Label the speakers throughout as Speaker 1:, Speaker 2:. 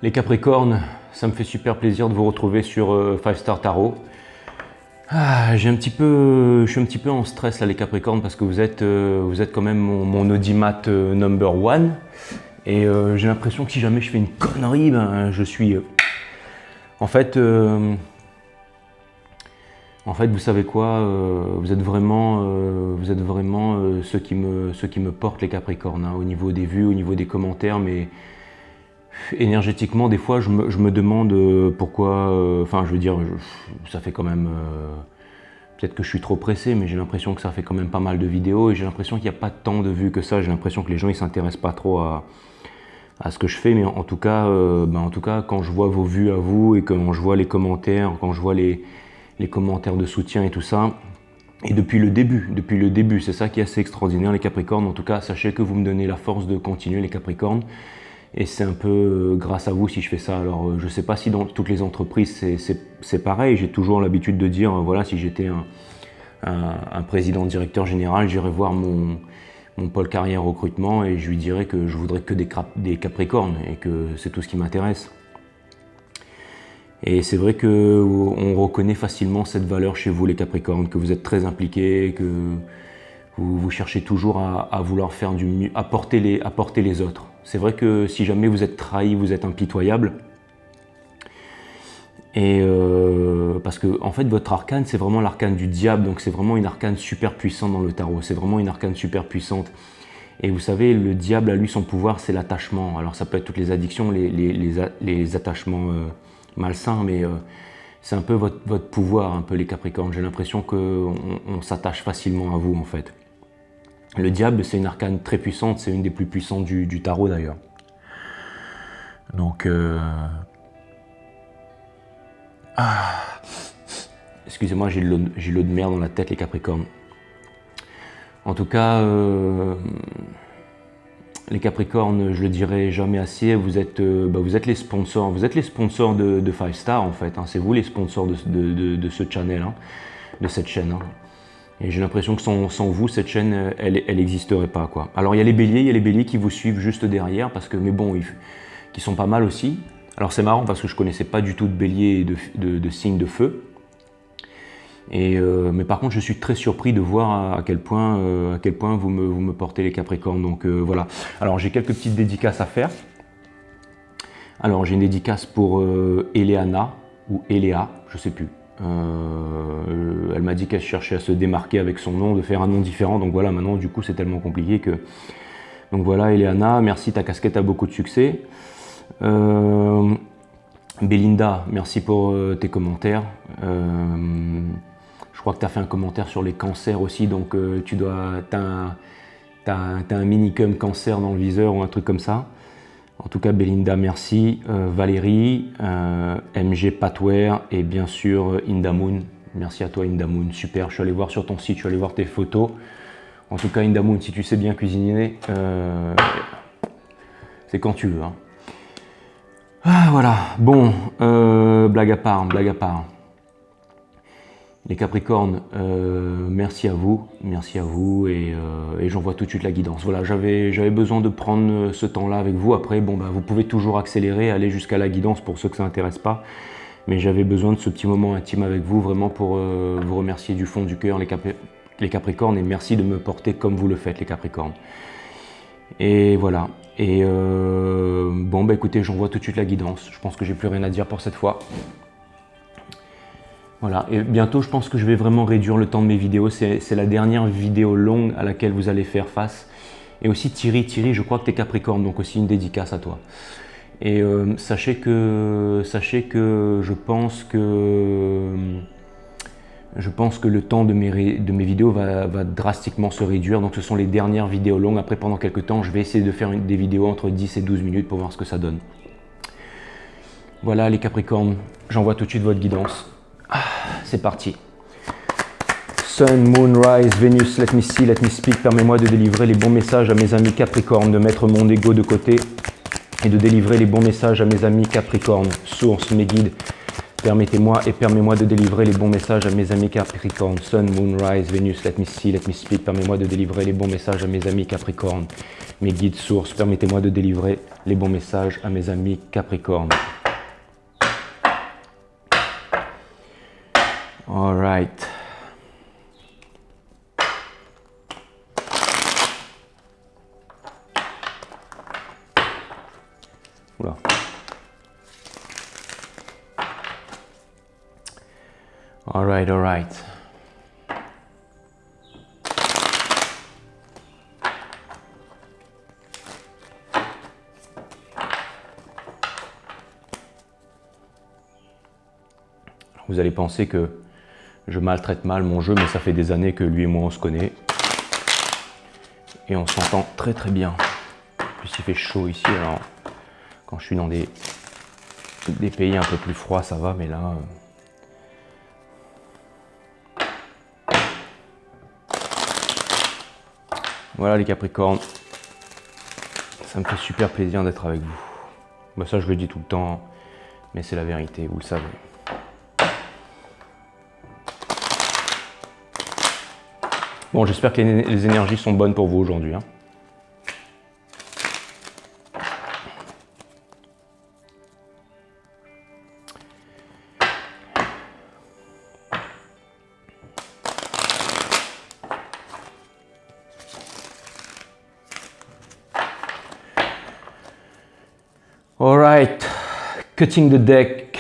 Speaker 1: Les Capricornes, ça me fait super plaisir de vous retrouver sur 5 Star Tarot. Je suis un petit peu en stress là les Capricornes parce que vous êtes quand même mon audimat number one. Et j'ai l'impression que si jamais je fais une connerie, ben, je suis... En fait, vous savez quoi, vous êtes vraiment ceux qui me portent les Capricornes, hein, au niveau des vues, au niveau des commentaires, mais énergétiquement, des fois, je me demande pourquoi, je veux dire, ça fait quand même, peut-être que je suis trop pressé, mais j'ai l'impression que ça fait quand même pas mal de vidéos et j'ai l'impression qu'il n'y a pas tant de vues que ça, j'ai l'impression que les gens ils s'intéressent pas trop à ce que je fais, mais en tout cas, quand je vois vos vues à vous et quand je vois les commentaires, quand je vois les commentaires de soutien et tout ça, et depuis le début, c'est ça qui est assez extraordinaire les Capricornes. En tout cas, sachez que vous me donnez la force de continuer les Capricornes, et c'est un peu grâce à vous si je fais ça. Alors je ne sais pas si dans toutes les entreprises c'est pareil, j'ai toujours l'habitude de dire, voilà, si j'étais un président directeur général, j'irais voir mon pôle carrière recrutement et je lui dirais que je voudrais que des Capricornes et que c'est tout ce qui m'intéresse. Et c'est vrai qu'on reconnaît facilement cette valeur chez vous les Capricornes, que vous êtes très impliqués, que vous cherchez toujours à vouloir faire du mieux, apporter les autres. C'est vrai que si jamais vous êtes trahi, vous êtes impitoyable. Et parce que en fait votre arcane c'est vraiment l'arcane du diable, donc c'est vraiment une arcane super puissante dans le tarot, c'est vraiment une arcane super puissante. Et vous savez, le diable a lui son pouvoir c'est l'attachement. Alors ça peut être toutes les addictions, les attachements malsains, mais c'est un peu votre pouvoir, un peu les Capricornes. J'ai l'impression qu'on s'attache facilement à vous en fait. Le diable c'est une arcane très puissante, c'est une des plus puissantes du tarot d'ailleurs. Donc excusez-moi, j'ai l'eau de mer dans la tête les Capricornes. En tout cas, les Capricornes, je le dirai jamais assez, vous êtes les sponsors, de 5 Star en fait, hein. C'est vous les sponsors de ce channel, hein, de cette chaîne. Hein. Et j'ai l'impression que sans vous, cette chaîne, elle n'existerait pas, quoi. Alors il y a les béliers qui vous suivent juste derrière, parce que, mais bon, qui sont pas mal aussi. Alors c'est marrant parce que je connaissais pas du tout de bélier et de signes de feu. Et, mais par contre, je suis très surpris de voir à quel point vous me portez les Capricornes. Donc voilà. Alors j'ai quelques petites dédicaces à faire. Alors j'ai une dédicace pour Eleana ou Eléa, je sais plus. Elle m'a dit qu'elle cherchait à se démarquer avec son nom, de faire un nom différent. Donc voilà, maintenant du coup c'est tellement compliqué que... Donc voilà, Eleana, merci, ta casquette a beaucoup de succès. Belinda, merci pour tes commentaires. Je crois que tu as fait un commentaire sur les cancers aussi, donc t'as un minicum cancer dans le viseur ou un truc comme ça. En tout cas, Belinda, merci. Valérie, MG Patware et bien sûr Indamoon. Merci à toi Indamoon, super. Je suis allé voir sur ton site, je suis allé voir tes photos. En tout cas, Indamoon, si tu sais bien cuisiner, c'est quand tu veux. Hein. Voilà, bon, blague à part. Les Capricornes, merci à vous et j'envoie tout de suite la guidance. Voilà, j'avais besoin de prendre ce temps-là avec vous. Après, bon, vous pouvez toujours accélérer, aller jusqu'à la guidance pour ceux que ça n'intéresse pas. Mais j'avais besoin de ce petit moment intime avec vous, vraiment pour vous remercier du fond du cœur, les Capricornes, et merci de me porter comme vous le faites, les Capricornes. Et voilà. Et bon, écoutez, j'envoie tout de suite la guidance. Je pense que j'ai plus rien à dire pour cette fois. Voilà, et bientôt je pense que je vais vraiment réduire le temps de mes vidéos, c'est la dernière vidéo longue à laquelle vous allez faire face. Et aussi Thierry, je crois que tu es Capricorne, donc aussi une dédicace à toi. Et sachez que je pense que le temps de mes vidéos va drastiquement se réduire, donc ce sont les dernières vidéos longues. Après pendant quelques temps, je vais essayer de faire des vidéos entre 10 et 12 minutes pour voir ce que ça donne. Voilà les Capricornes, j'envoie tout de suite votre guidance. C'est parti. Sun, Moon, Rise, Vénus, let me see, let me speak. Permets-moi de délivrer les bons messages à mes amis Capricornes, de mettre mon ego de côté et de délivrer les bons messages à mes amis Capricornes. Source, mes guides, permettez-moi et permets-moi de délivrer les bons messages à mes amis Capricornes. Sun, Moon, Rise, Vénus, let me see, let me speak. Permets-moi de délivrer les bons messages à mes amis Capricornes. Mes guides sources, permettez-moi de délivrer les bons messages à mes amis Capricorne. All right. Oula. All right, all right. Vous allez penser que je maltraite mal mon jeu, mais ça fait des années que lui et moi on se connaît. Et on s'entend très très bien. En plus il fait chaud ici, alors quand je suis dans des pays un peu plus froids ça va, mais là... Voilà les Capricornes, ça me fait super plaisir d'être avec vous. Bah, ça je le dis tout le temps, mais c'est la vérité, vous le savez. Bon, j'espère que les énergies sont bonnes pour vous aujourd'hui. Hein. All right, cutting the deck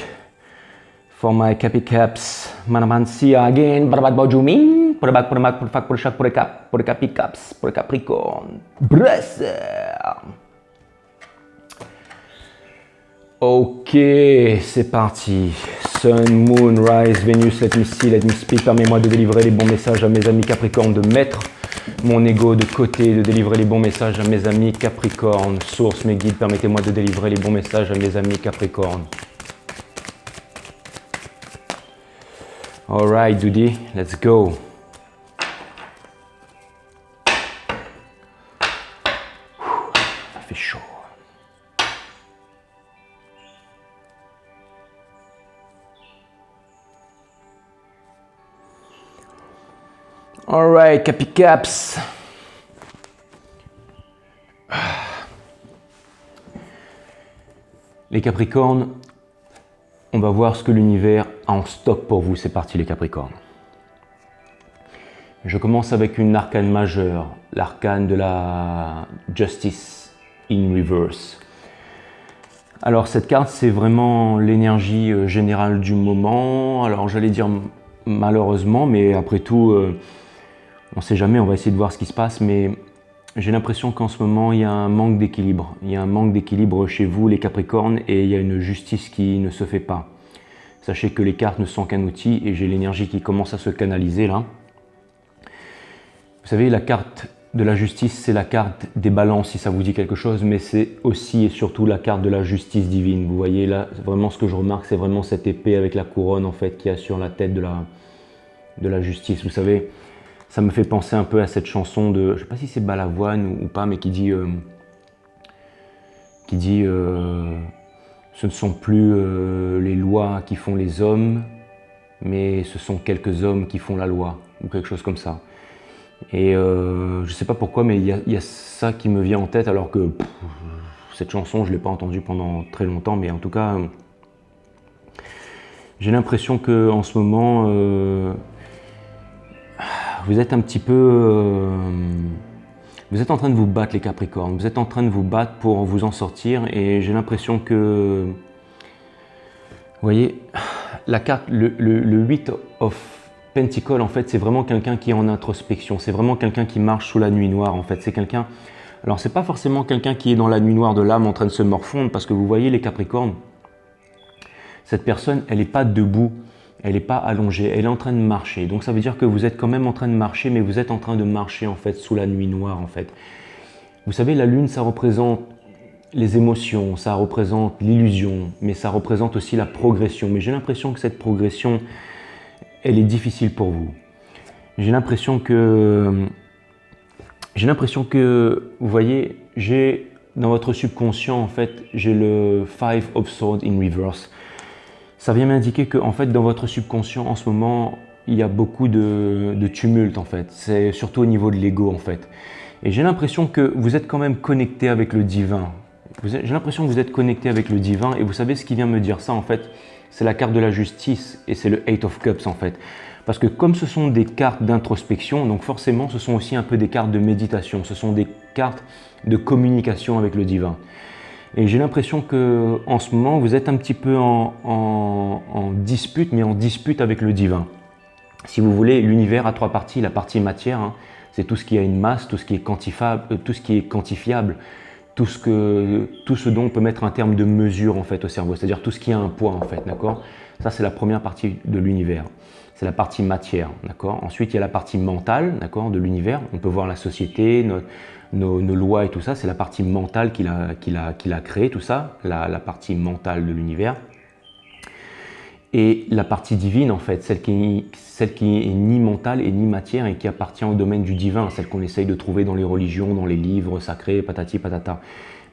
Speaker 1: for my Capicaps. Manamansia again, Barabat Bojumi, Purabat Puramat Purfak Purshak Purekap, Purekapicaps, Purekapricorne, Bresser. Ok, c'est parti. Sun, Moon, Rise, Vénus, let me see, let me speak. Permets-moi de délivrer les bons messages à mes amis Capricorne, de mettre mon ego de côté, de délivrer les bons messages à mes amis Capricorne. Source, mes guides, permettez-moi de délivrer les bons messages à mes amis Capricorne. Alright, Doody, let's go. Il fait chaud. Alright, Capicaps. Les Capricornes, on va voir ce que l'univers a en stock pour vous. C'est parti les Capricornes. Je commence avec une arcane majeure, l'arcane de la Justice in Reverse. Alors cette carte, c'est vraiment l'énergie générale du moment. Alors j'allais dire malheureusement, mais après tout, on ne sait jamais, on va essayer de voir ce qui se passe. Mais j'ai l'impression qu'en ce moment, il y a un manque d'équilibre. Il y a un manque d'équilibre chez vous, les Capricornes, et il y a une justice qui ne se fait pas. Sachez que les cartes ne sont qu'un outil et j'ai l'énergie qui commence à se canaliser là. Vous savez, la carte de la justice, c'est la carte des balances, si ça vous dit quelque chose, mais c'est aussi et surtout la carte de la justice divine. Vous voyez là, vraiment ce que je remarque, c'est vraiment cette épée avec la couronne en fait qui a sur la tête de la justice. Vous savez, ça me fait penser un peu à cette chanson de, je ne sais pas si c'est Balavoine ou pas, mais qui dit ce ne sont plus les lois qui font les hommes, mais ce sont quelques hommes qui font la loi, ou quelque chose comme ça. Et je ne sais pas pourquoi, mais il y a ça qui me vient en tête, alors que cette chanson, je ne l'ai pas entendue pendant très longtemps, mais en tout cas, j'ai l'impression qu'en ce moment, vous êtes un petit peu... vous êtes en train de vous battre les Capricornes, vous êtes en train de vous battre pour vous en sortir et j'ai l'impression que... Vous voyez, la carte, le 8 of Pentacle, en fait, c'est vraiment quelqu'un qui est en introspection, c'est vraiment quelqu'un qui marche sous la nuit noire, en fait. C'est quelqu'un... Alors, c'est pas forcément quelqu'un qui est dans la nuit noire de l'âme en train de se morfondre, parce que vous voyez les Capricornes, cette personne, elle n'est pas debout, elle n'est pas allongée, elle est en train de marcher. Donc ça veut dire que vous êtes quand même en train de marcher, mais vous êtes en train de marcher en fait sous la nuit noire en fait. Vous savez, la lune, ça représente les émotions, ça représente l'illusion, mais ça représente aussi la progression. Mais j'ai l'impression que cette progression, elle est difficile pour vous. J'ai l'impression que, vous voyez, j'ai dans votre subconscient en fait, j'ai le 5 of Swords in Reverse. Ça vient m'indiquer que en fait, dans votre subconscient, en ce moment, il y a beaucoup de tumulte, en fait. C'est surtout au niveau de l'ego, en fait. Et j'ai l'impression que vous êtes quand même connecté avec le divin. J'ai l'impression que vous êtes connecté avec le divin et vous savez ce qui vient me dire ça en fait, c'est la carte de la justice et c'est le Eight of Cups en fait. Parce que comme ce sont des cartes d'introspection, donc forcément ce sont aussi un peu des cartes de méditation, ce sont des cartes de communication avec le divin. Et j'ai l'impression que en ce moment vous êtes un petit peu en dispute, mais en dispute avec le divin. Si vous voulez, l'univers a trois parties. La partie matière, hein, c'est tout ce qui a une masse, tout ce qui est quantifiable, tout ce dont on peut mettre un terme de mesure en fait au cerveau, c'est-à-dire tout ce qui a un poids en fait, d'accord? Ça c'est la première partie de l'univers, c'est la partie matière, d'accord? Ensuite il y a la partie mentale, d'accord, de l'univers. On peut voir la société, nos lois et tout ça, c'est la partie mentale qu'il a créé, tout ça, la partie mentale de l'univers. Et la partie divine, en fait, celle qui est ni mentale et ni matière et qui appartient au domaine du divin, celle qu'on essaye de trouver dans les religions, dans les livres sacrés, patati patata.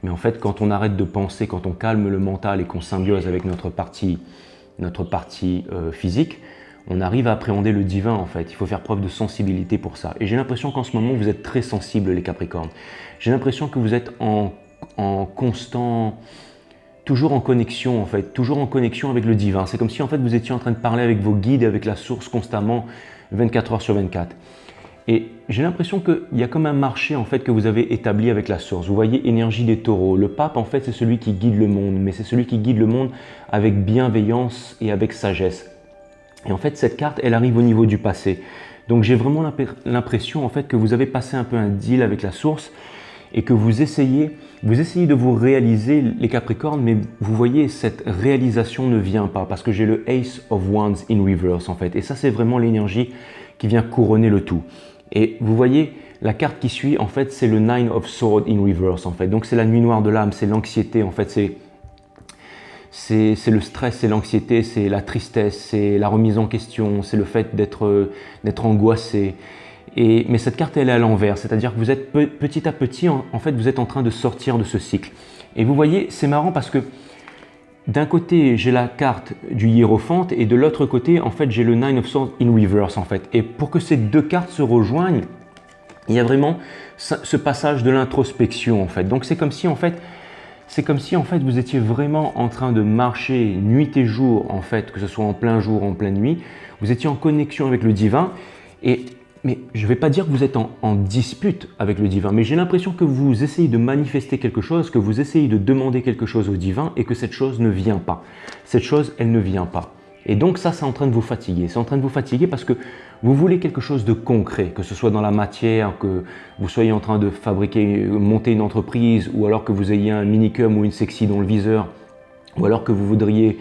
Speaker 1: Mais en fait, quand on arrête de penser, quand on calme le mental et qu'on symbiose avec notre partie physique, on arrive à appréhender le divin, en fait. Il faut faire preuve de sensibilité pour ça. Et j'ai l'impression qu'en ce moment, vous êtes très sensibles, les Capricornes. J'ai l'impression que vous êtes en constant... toujours en connexion en fait, toujours en connexion avec le divin. C'est comme si en fait vous étiez en train de parler avec vos guides et avec la source constamment 24 heures sur 24. Et j'ai l'impression qu'il y a comme un marché en fait que vous avez établi avec la source. Vous voyez, énergie des taureaux. Le pape en fait c'est celui qui guide le monde, mais c'est celui qui guide le monde avec bienveillance et avec sagesse. Et en fait cette carte elle arrive au niveau du passé. Donc j'ai vraiment l'impression en fait que vous avez passé un peu un deal avec la source et que vous essayez de vous réaliser les Capricornes, mais vous voyez, cette réalisation ne vient pas parce que j'ai le Ace of Wands in reverse en fait. Et ça, c'est vraiment l'énergie qui vient couronner le tout. Et vous voyez, la carte qui suit, en fait, c'est le Nine of Swords in reverse en fait. Donc, c'est la nuit noire de l'âme, c'est l'anxiété en fait, c'est le stress, c'est l'anxiété, c'est la tristesse, c'est la remise en question, c'est le fait d'être angoissé. Mais cette carte, elle est à l'envers, c'est-à-dire que vous êtes petit à petit, en fait, vous êtes en train de sortir de ce cycle. Et vous voyez, c'est marrant parce que d'un côté, j'ai la carte du hiérophante et de l'autre côté, en fait, j'ai le Nine of Swords in reverse, en fait. Et pour que ces deux cartes se rejoignent, il y a vraiment ce passage de l'introspection, en fait. Donc, c'est comme si, en fait, vous étiez vraiment en train de marcher nuit et jour, en fait, que ce soit en plein jour, en pleine nuit. Vous étiez en connexion avec le divin mais je ne vais pas dire que vous êtes en dispute avec le divin, mais j'ai l'impression que vous essayez de manifester quelque chose, que vous essayez de demander quelque chose au divin et que cette chose ne vient pas. Cette chose, elle ne vient pas. Et donc ça, c'est en train de vous fatiguer. C'est en train de vous fatiguer parce que vous voulez quelque chose de concret, que ce soit dans la matière, que vous soyez en train de monter une entreprise, ou alors que vous ayez un minicum ou une sexy dans le viseur, ou alors que vous voudriez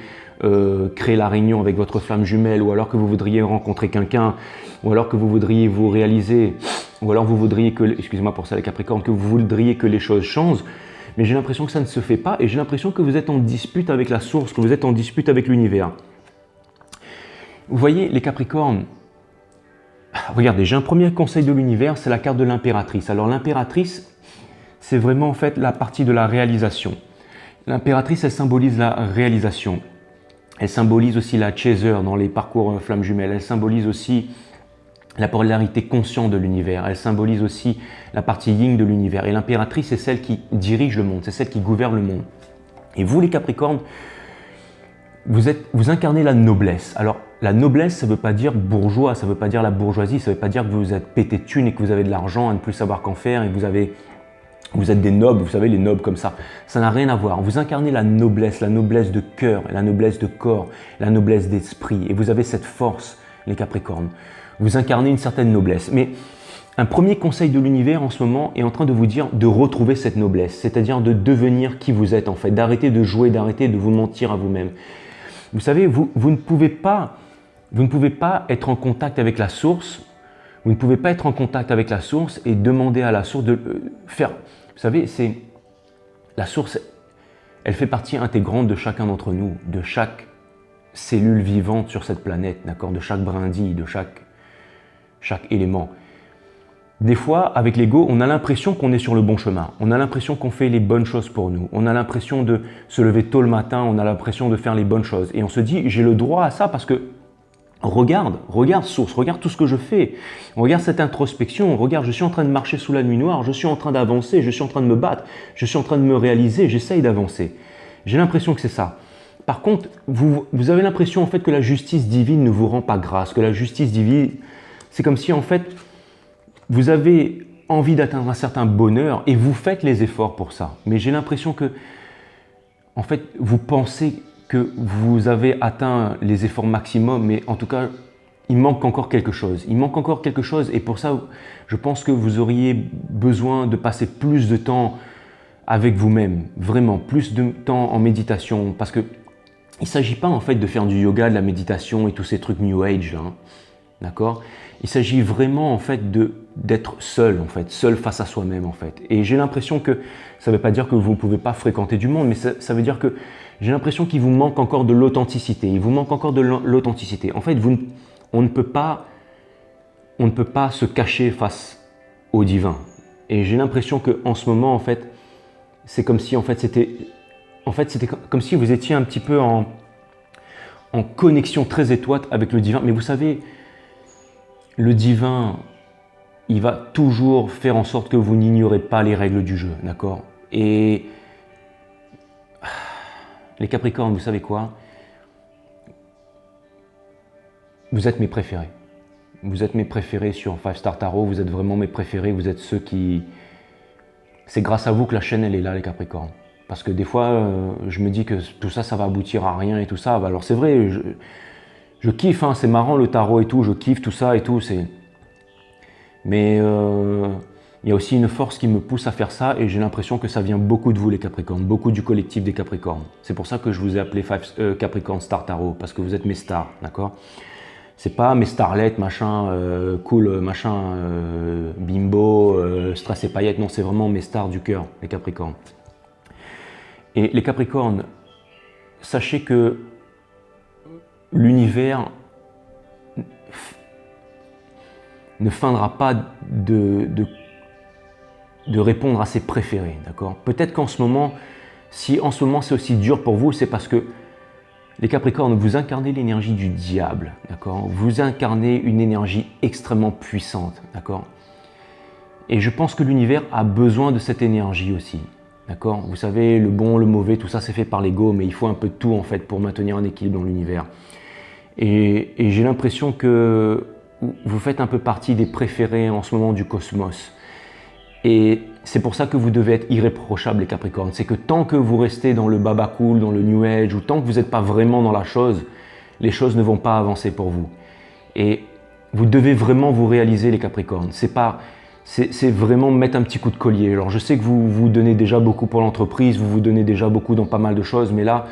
Speaker 1: créer la réunion avec votre flamme jumelle, ou alors que vous voudriez rencontrer quelqu'un, ou alors que vous voudriez vous réaliser, ou alors vous voudriez que, excusez-moi pour ça les Capricornes, que vous voudriez que les choses changent, mais j'ai l'impression que ça ne se fait pas et j'ai l'impression que vous êtes en dispute avec la source, que vous êtes en dispute avec l'univers. Vous voyez les Capricornes, regardez, j'ai un premier conseil de l'univers, c'est la carte de l'impératrice. Alors l'impératrice, c'est vraiment en fait la partie de la réalisation. L'impératrice, elle symbolise la réalisation. Elle symbolise aussi la chaser dans les parcours flammes jumelles. Elle symbolise aussi la polarité consciente de l'univers. Elle symbolise aussi la partie yin de l'univers. Et l'impératrice, c'est celle qui dirige le monde, c'est celle qui gouverne le monde. Et vous, les Capricornes, vous incarnez la noblesse. Alors, la noblesse, ça ne veut pas dire bourgeois, ça ne veut pas dire la bourgeoisie, ça ne veut pas dire que vous êtes pété de thunes et que vous avez de l'argent à ne plus savoir qu'en faire et que vous êtes des nobles, vous savez, les nobles comme ça. Ça n'a rien à voir. Vous incarnez la noblesse de cœur, la noblesse de corps, la noblesse d'esprit. Et vous avez cette force, les Capricornes. Vous incarnez une certaine noblesse. Mais un premier conseil de l'univers en ce moment est en train de vous dire de retrouver cette noblesse, c'est-à-dire de devenir qui vous êtes en fait, d'arrêter de jouer, d'arrêter de vous mentir à vous-même. Vous savez, vous ne pouvez pas être en contact avec la source. Vous ne pouvez pas être en contact avec la source et demander à la source de faire. Vous savez, la source, elle fait partie intégrante de chacun d'entre nous, de chaque cellule vivante sur cette planète, d'accord, de chaque brindille, de chaque élément. Des fois, avec l'ego, on a l'impression qu'on est sur le bon chemin. On a l'impression qu'on fait les bonnes choses pour nous. On a l'impression de se lever tôt le matin. On a l'impression de faire les bonnes choses. Et on se dit, j'ai le droit à ça parce que regarde source, regarde tout ce que je fais, regarde cette introspection, regarde, je suis en train de marcher sous la nuit noire, je suis en train d'avancer, je suis en train de me battre, je suis en train de me réaliser, j'essaye d'avancer. J'ai l'impression que c'est ça. Par contre, vous avez l'impression en fait que la justice divine ne vous rend pas grâce, que la justice divine, c'est comme si en fait, vous avez envie d'atteindre un certain bonheur et vous faites les efforts pour ça. Mais j'ai l'impression que, en fait, vous pensez que vous avez atteint les efforts maximum, mais en tout cas, il manque encore quelque chose. Il manque encore quelque chose et pour ça, je pense que vous auriez besoin de passer plus de temps avec vous-même, vraiment, plus de temps en méditation, parce que il ne s'agit pas en fait de faire du yoga, de la méditation et tous ces trucs New Age, hein, d'accord? Il s'agit vraiment en fait d'être seul, en fait, seul face à soi-même en fait. Et j'ai l'impression que ça ne veut pas dire que vous ne pouvez pas fréquenter du monde, mais ça veut dire que j'ai l'impression qu'il vous manque encore de l'authenticité. Il vous manque encore de l'authenticité. En fait, on ne peut pas se cacher face au divin. Et j'ai l'impression que en ce moment, en fait, c'est comme si en fait c'était comme si vous étiez un petit peu en connexion très étroite avec le divin. Mais vous savez, le divin, il va toujours faire en sorte que vous n'ignorez pas les règles du jeu, d'accord? Et les Capricornes, vous savez quoi? Vous êtes mes préférés. Vous êtes mes préférés sur 5 Star Tarot, vous êtes vraiment mes préférés, vous êtes ceux qui... C'est grâce à vous que la chaîne, elle est là, les Capricornes. Parce que des fois, je me dis que tout ça, ça va aboutir à rien et tout ça. Alors c'est vrai, je kiffe, hein, c'est marrant le tarot et tout, je kiffe tout ça et tout. Mais il y a aussi une force qui me pousse à faire ça et j'ai l'impression que ça vient beaucoup de vous les Capricornes, beaucoup du collectif des Capricornes. C'est pour ça que je vous ai appelé Capricorn Star Tarot, parce que vous êtes mes stars, d'accord? C'est pas mes starlettes, machin, cool, machin, bimbo, stress et paillettes, non, c'est vraiment mes stars du cœur, les Capricornes. Et les Capricornes, sachez que l'univers ne feindra pas de répondre à ses préférés, d'accord? Peut-être qu'en ce moment, si en ce moment c'est aussi dur pour vous, c'est parce que les Capricornes, vous incarnez l'énergie du diable, d'accord? Vous incarnez une énergie extrêmement puissante, d'accord? Et je pense que l'univers a besoin de cette énergie aussi, d'accord? Vous savez, le bon, le mauvais, tout ça c'est fait par l'ego, mais il faut un peu de tout en fait pour maintenir un équilibre dans l'univers. Et j'ai l'impression que vous faites un peu partie des préférés en ce moment du cosmos. Et c'est pour ça que vous devez être irréprochable les Capricornes. C'est que tant que vous restez dans le baba cool, dans le New Age, ou tant que vous n'êtes pas vraiment dans la chose, les choses ne vont pas avancer pour vous. Et vous devez vraiment vous réaliser les Capricornes. C'est vraiment mettre un petit coup de collier. Alors je sais que vous vous donnez déjà beaucoup pour l'entreprise, vous vous donnez déjà beaucoup dans pas mal de choses, mais là,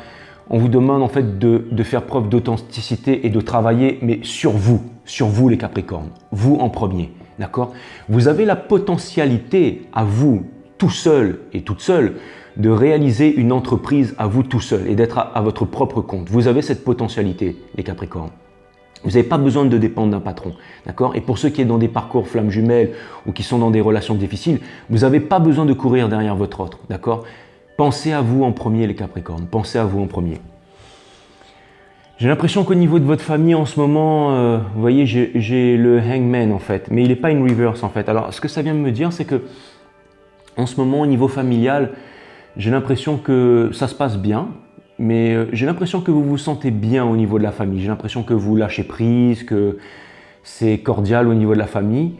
Speaker 1: on vous demande en fait de faire preuve d'authenticité et de travailler, mais sur vous les Capricornes, vous en premier. D'accord? Vous avez la potentialité à vous, tout seul et toute seule, de réaliser une entreprise à vous tout seul et d'être à votre propre compte. Vous avez cette potentialité, les Capricornes. Vous n'avez pas besoin de dépendre d'un patron. D'accord? Et pour ceux qui sont dans des parcours flammes jumelles ou qui sont dans des relations difficiles, vous n'avez pas besoin de courir derrière votre autre. D'accord? Pensez à vous en premier, les Capricornes. Pensez à vous en premier. J'ai l'impression qu'au niveau de votre famille en ce moment, vous voyez, j'ai le hangman en fait, mais il n'est pas in reverse en fait. Alors ce que ça vient de me dire, c'est que en ce moment au niveau familial, j'ai l'impression que ça se passe bien, mais j'ai l'impression que vous vous sentez bien au niveau de la famille. J'ai l'impression que vous lâchez prise, que c'est cordial au niveau de la famille,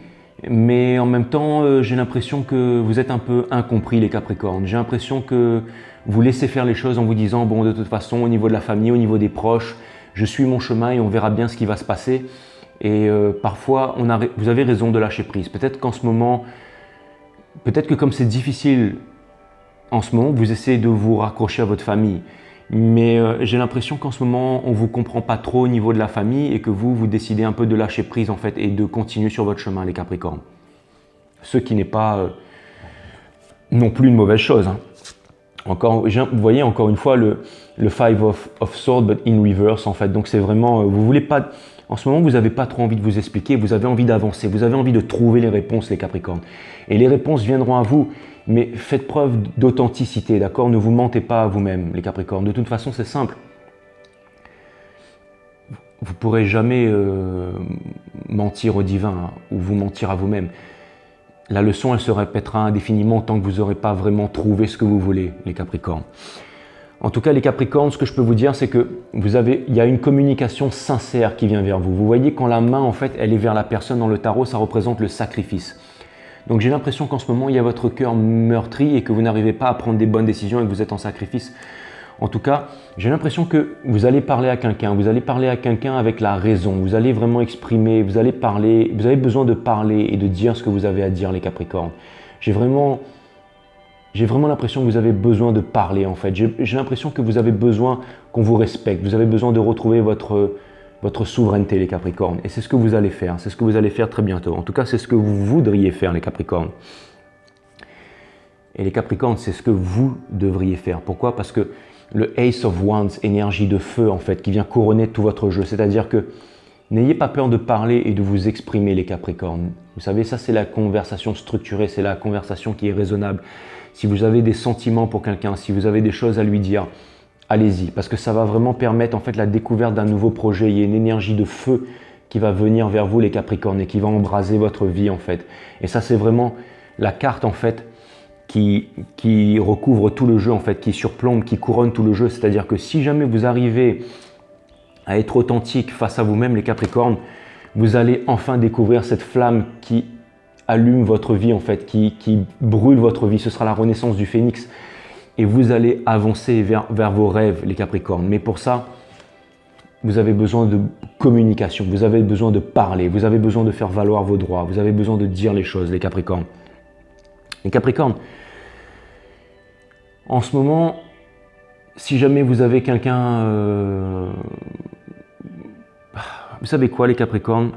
Speaker 1: mais en même temps, j'ai l'impression que vous êtes un peu incompris les Capricornes. J'ai l'impression que vous laissez faire les choses en vous disant, bon de toute façon, au niveau de la famille, au niveau des proches, je suis mon chemin et on verra bien ce qui va se passer. Et parfois, vous avez raison de lâcher prise. Peut-être qu'en ce moment, peut-être que comme c'est difficile en ce moment, vous essayez de vous raccrocher à votre famille. Mais j'ai l'impression qu'en ce moment, on ne vous comprend pas trop au niveau de la famille et que vous décidez un peu de lâcher prise en fait et de continuer sur votre chemin, les Capricornes. Ce qui n'est pas non plus une mauvaise chose. Hein. Vous voyez encore une fois le Five of Swords, but in reverse en fait. Donc c'est vraiment, vous voulez pas, en ce moment vous n'avez pas trop envie de vous expliquer, vous avez envie d'avancer, vous avez envie de trouver les réponses les Capricornes. Et les réponses viendront à vous, mais faites preuve d'authenticité, d'accord? Ne vous mentez pas à vous-même les Capricornes. De toute façon c'est simple. vous ne pourrez jamais mentir au divin hein, ou vous mentir à vous-même. La leçon, elle se répétera indéfiniment tant que vous n'aurez pas vraiment trouvé ce que vous voulez, les Capricornes. En tout cas, les Capricornes, ce que je peux vous dire, c'est que il y a une communication sincère qui vient vers vous. Vous voyez, quand la main, en fait, elle est vers la personne dans le tarot, ça représente le sacrifice. Donc j'ai l'impression qu'en ce moment, il y a votre cœur meurtri et que vous n'arrivez pas à prendre des bonnes décisions et que vous êtes en sacrifice. En tout cas, j'ai l'impression que vous allez parler à quelqu'un, avec la raison, vous allez vraiment exprimer, vous allez parler, vous avez besoin de parler et de dire ce que vous avez à dire, les Capricornes. J'ai vraiment l'impression que vous avez besoin de parler en fait. J'ai l'impression que vous avez besoin qu'on vous respecte, vous avez besoin de retrouver votre souveraineté, les Capricornes. Et c'est ce que vous allez faire, c'est ce que vous allez faire très bientôt. En tout cas, c'est ce que vous voudriez faire, les Capricornes. Et les Capricornes, c'est ce que vous devriez faire. Pourquoi? Parce que le Ace of Wands, énergie de feu en fait, qui vient couronner tout votre jeu. C'est-à-dire que n'ayez pas peur de parler et de vous exprimer, les Capricornes. Vous savez, ça c'est la conversation structurée, c'est la conversation qui est raisonnable. Si vous avez des sentiments pour quelqu'un, si vous avez des choses à lui dire, allez-y, parce que ça va vraiment permettre en fait la découverte d'un nouveau projet. Il y a une énergie de feu qui va venir vers vous, les Capricornes, et qui va embraser votre vie en fait. Et ça c'est vraiment la carte en fait qui recouvre tout le jeu en fait, qui surplombe, qui couronne tout le jeu. C'est-à-dire que si jamais vous arrivez à être authentique face à vous-même, les Capricornes, vous allez enfin découvrir cette flamme qui allume votre vie en fait, qui brûle votre vie. Ce sera la renaissance du phénix et vous allez avancer vers vos rêves, les Capricornes. Mais pour ça, vous avez besoin de communication, vous avez besoin de parler, vous avez besoin de faire valoir vos droits, vous avez besoin de dire les choses, les Capricornes. Les Capricornes, en ce moment, si jamais vous avez quelqu'un... vous savez quoi, les Capricornes?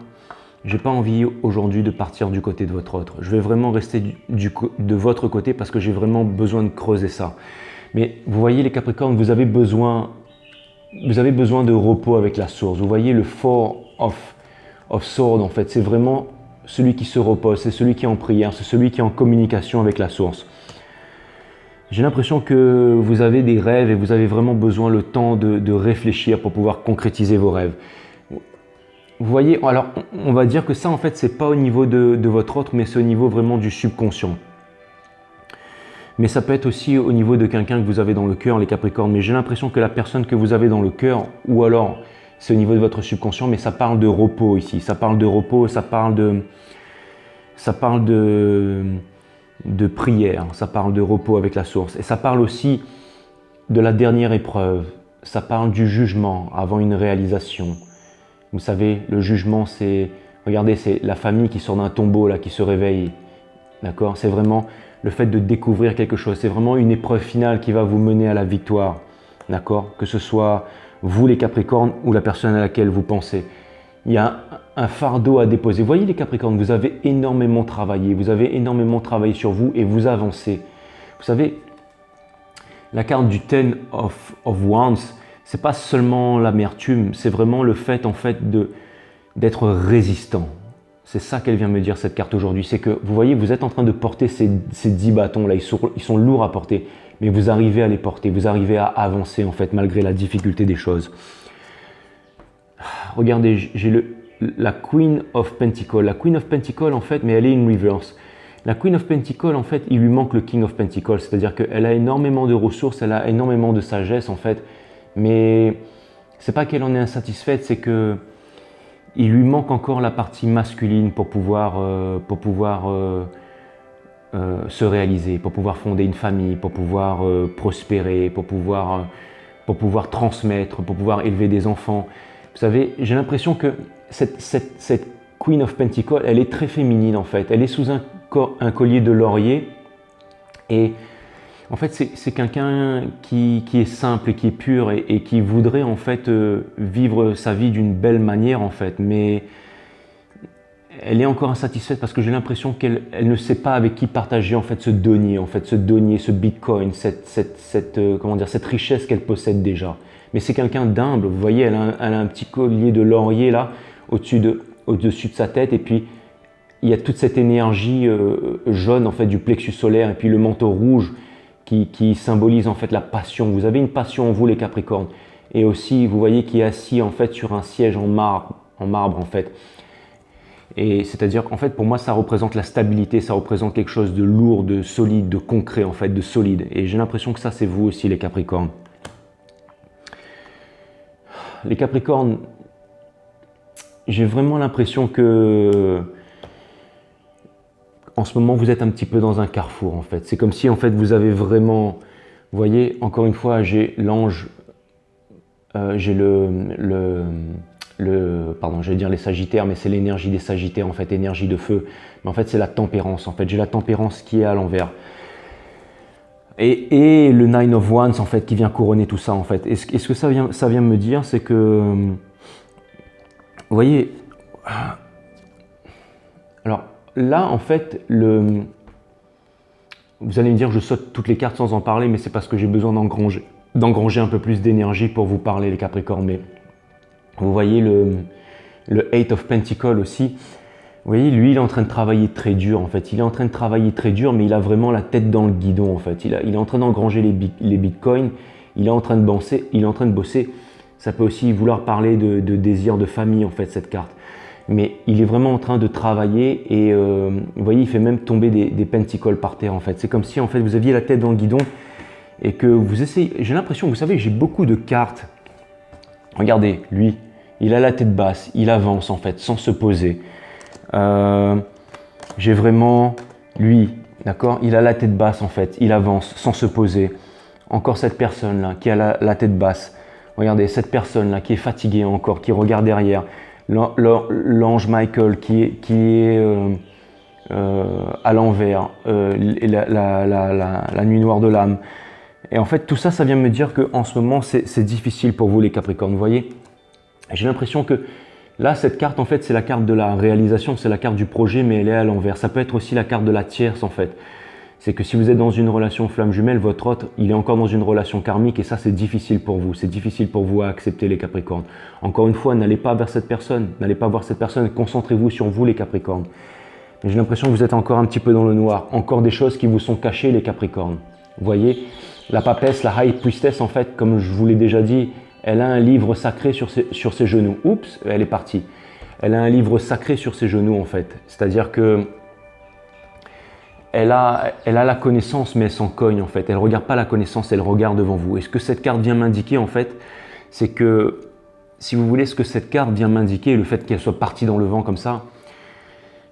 Speaker 1: J'ai pas envie aujourd'hui de partir du côté de votre autre. Je vais vraiment rester de votre côté parce que j'ai vraiment besoin de creuser ça. Mais vous voyez, les Capricornes, vous avez besoin de repos avec la source. Vous voyez le Four of Swords, en fait, c'est vraiment celui qui se repose, c'est celui qui est en prière, c'est celui qui est en communication avec la source. J'ai l'impression que vous avez des rêves et vous avez vraiment besoin le temps de réfléchir pour pouvoir concrétiser vos rêves. Vous voyez, alors on va dire que ça en fait c'est pas au niveau de votre autre, mais c'est au niveau vraiment du subconscient. Mais ça peut être aussi au niveau de quelqu'un que vous avez dans le cœur, les Capricornes. Mais j'ai l'impression que la personne que vous avez dans le cœur, ou alors c'est au niveau de votre subconscient, mais ça parle de repos ici. Ça parle de repos, ça parle de prière, ça parle de repos avec la source. Et ça parle aussi de la dernière épreuve. Ça parle du jugement avant une réalisation. Vous savez, le jugement, c'est, regardez, c'est la famille qui sort d'un tombeau, là, qui se réveille. D'accord? C'est vraiment le fait de découvrir quelque chose. C'est vraiment une épreuve finale qui va vous mener à la victoire. D'accord? Que ce soit vous, les Capricornes, ou la personne à laquelle vous pensez. Il y a un fardeau à déposer. Vous voyez, les Capricornes, vous avez énormément travaillé. Vous avez énormément travaillé sur vous et vous avancez. Vous savez, la carte du Ten of Wands, c'est pas seulement l'amertume, c'est vraiment le fait en fait d'être résistant. C'est ça qu'elle vient me dire, cette carte aujourd'hui. C'est que vous voyez, vous êtes en train de porter ces 10 bâtons là, ils sont lourds à porter, mais vous arrivez à les porter, vous arrivez à avancer en fait malgré la difficulté des choses. Regardez, j'ai la Queen of Pentacles. La Queen of Pentacles en fait, mais elle est in reverse. La Queen of Pentacles, en fait, il lui manque le King of Pentacles, c'est-à-dire qu'elle a énormément de ressources, elle a énormément de sagesse en fait, mais c'est pas qu'elle en est insatisfaite, c'est que il lui manque encore la partie masculine pour pouvoir se réaliser, pour pouvoir fonder une famille, pour pouvoir prospérer, pour pouvoir transmettre, pour pouvoir élever des enfants. Vous savez, j'ai l'impression que cette Queen of Pentacles, elle est très féminine en fait. Elle est sous un collier de laurier et en fait c'est quelqu'un qui est simple et qui est pur et qui voudrait en fait vivre sa vie d'une belle manière en fait, mais elle est encore insatisfaite parce que j'ai l'impression qu'elle ne sait pas avec qui partager en fait ce denier, ce bitcoin, cette richesse qu'elle possède déjà. Mais c'est quelqu'un d'humble, vous voyez, elle a un petit collier de laurier là au-dessus de sa tête et puis il y a toute cette énergie jaune en fait du plexus solaire et puis le manteau rouge qui symbolise en fait la passion. Vous avez une passion en vous les Capricornes et aussi vous voyez qui est assis en fait sur un siège en marbre en fait. Et c'est-à-dire qu'en fait pour moi ça représente la stabilité, ça représente quelque chose de lourd, de solide, de concret en fait, de solide. Et j'ai l'impression que ça c'est vous aussi les Capricornes. Les Capricornes, j'ai vraiment l'impression que en ce moment vous êtes un petit peu dans un carrefour en fait. C'est comme si en fait vous avez vraiment, vous voyez, encore une fois j'ai l'ange, j'ai pardon, je vais dire les Sagittaires, mais c'est l'énergie des Sagittaires en fait, énergie de feu. Mais en fait c'est la tempérance en fait, j'ai la tempérance qui est à l'envers. Et le Nine of Wands en fait qui vient couronner tout ça en fait. Et ce que ça vient me dire, c'est que, vous voyez, alors là en fait, vous allez me dire je saute toutes les cartes sans en parler, mais c'est parce que j'ai besoin d'engranger un peu plus d'énergie pour vous parler les Capricornes. Mais vous voyez le Eight of Pentacles aussi. Vous voyez, lui, il est en train de travailler très dur, en fait. Il est en train de travailler très dur, mais il a vraiment la tête dans le guidon, en fait. Il est en train d'engranger les bitcoins, il est en train de bosser. Ça peut aussi vouloir parler de désir de famille, en fait, cette carte. Mais il est vraiment en train de travailler et, vous voyez, il fait même tomber des pentacles par terre, en fait. C'est comme si, en fait, vous aviez la tête dans le guidon et que vous essayez... J'ai l'impression, vous savez, j'ai beaucoup de cartes. Regardez, lui, il a la tête basse, il avance, en fait, sans se poser. J'ai vraiment lui, d'accord, il a la tête basse en fait, il avance sans se poser. Encore cette personne là qui a la tête basse, regardez cette personne là qui est fatiguée encore, qui regarde derrière. L'ange Michael qui est à l'envers, la nuit noire de l'âme. Et en fait tout ça, ça vient me dire qu'en ce moment c'est difficile pour vous les Capricornes, vous voyez. J'ai l'impression que là, cette carte, en fait, c'est la carte de la réalisation, c'est la carte du projet, mais elle est à l'envers. Ça peut être aussi la carte de la tierce, en fait. C'est que si vous êtes dans une relation flamme jumelle, votre autre, il est encore dans une relation karmique, et ça, c'est difficile pour vous. C'est difficile pour vous à accepter, les Capricornes. Encore une fois, n'allez pas vers cette personne, n'allez pas voir cette personne, concentrez-vous sur vous, les Capricornes. J'ai l'impression que vous êtes encore un petit peu dans le noir, encore des choses qui vous sont cachées, les Capricornes. Vous voyez, la papesse, la High Priestess, en fait, comme je vous l'ai déjà dit, elle a un livre sacré sur ses genoux. Oups, elle est partie. Elle a un livre sacré sur ses genoux en fait. C'est-à-dire que elle a la connaissance mais elle s'en cogne en fait. Elle ne regarde pas la connaissance, elle regarde devant vous. Et ce que cette carte vient m'indiquer en fait, c'est que, si vous voulez, ce que cette carte vient m'indiquer, le fait qu'elle soit partie dans le vent comme ça,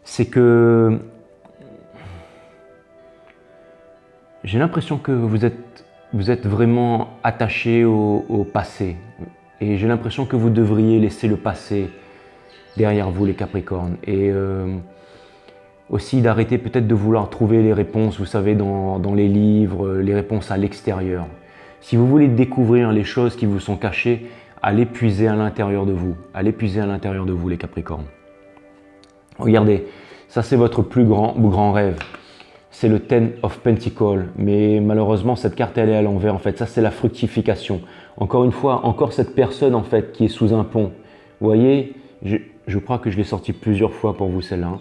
Speaker 1: c'est que j'ai l'impression que vous êtes vraiment attaché au passé. Et j'ai l'impression que vous devriez laisser le passé derrière vous, les Capricornes. Et aussi d'arrêter peut-être de vouloir trouver les réponses, vous savez, dans les livres, les réponses à l'extérieur. Si vous voulez découvrir les choses qui vous sont cachées, allez puiser à l'intérieur de vous. Allez puiser à l'intérieur de vous, les Capricornes. Regardez, ça c'est votre plus grand rêve. C'est le Ten of Pentacles, mais malheureusement cette carte elle est à l'envers en fait, ça c'est la fructification. Encore une fois, encore cette personne en fait qui est sous un pont. Vous voyez, je crois que je l'ai sorti plusieurs fois pour vous celle-là. Hein.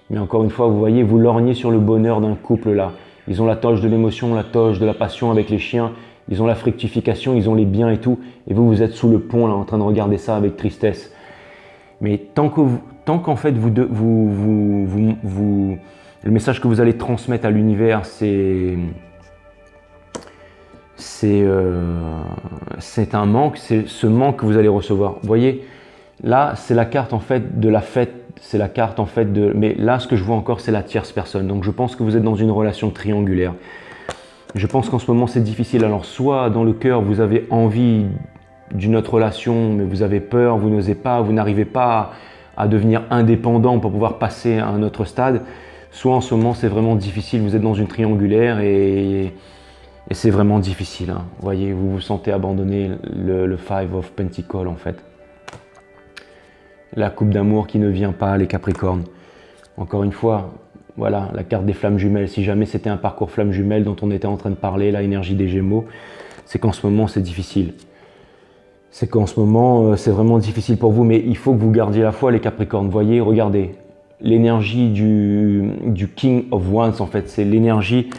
Speaker 1: Mais encore une fois, vous voyez, vous lorgnez sur le bonheur d'un couple là. Ils ont la toge de l'émotion, la toge de la passion avec les chiens, ils ont la fructification, ils ont les biens et tout. Et vous, vous êtes sous le pont là en train de regarder ça avec tristesse. Mais tant qu'en fait le message que vous allez transmettre à l'univers, c'est un manque, c'est ce manque que vous allez recevoir. Vous voyez, là, c'est la carte en fait de la fête, c'est la carte en fait de... Mais là, ce que je vois encore, c'est la tierce personne. Donc, je pense que vous êtes dans une relation triangulaire. Je pense qu'en ce moment, c'est difficile. Alors, soit dans le cœur, vous avez envie d'une autre relation, mais vous avez peur, vous n'osez pas, vous n'arrivez pas à devenir indépendant pour pouvoir passer à un autre stade. Soit en ce moment, c'est vraiment difficile, vous êtes dans une triangulaire et c'est vraiment difficile. Hein. Vous voyez, vous vous sentez abandonné, le Five of Pentacles en fait. La coupe d'amour qui ne vient pas, les Capricornes. Encore une fois, voilà, la carte des flammes jumelles. Si jamais c'était un parcours flammes jumelles dont on était en train de parler, la énergie des Gémeaux, c'est qu'en ce moment, c'est difficile. C'est qu'en ce moment, c'est vraiment difficile pour vous, mais il faut que vous gardiez la foi, les Capricornes. Vous voyez, regardez, l'énergie du King of Wands, en fait, c'est l'énergie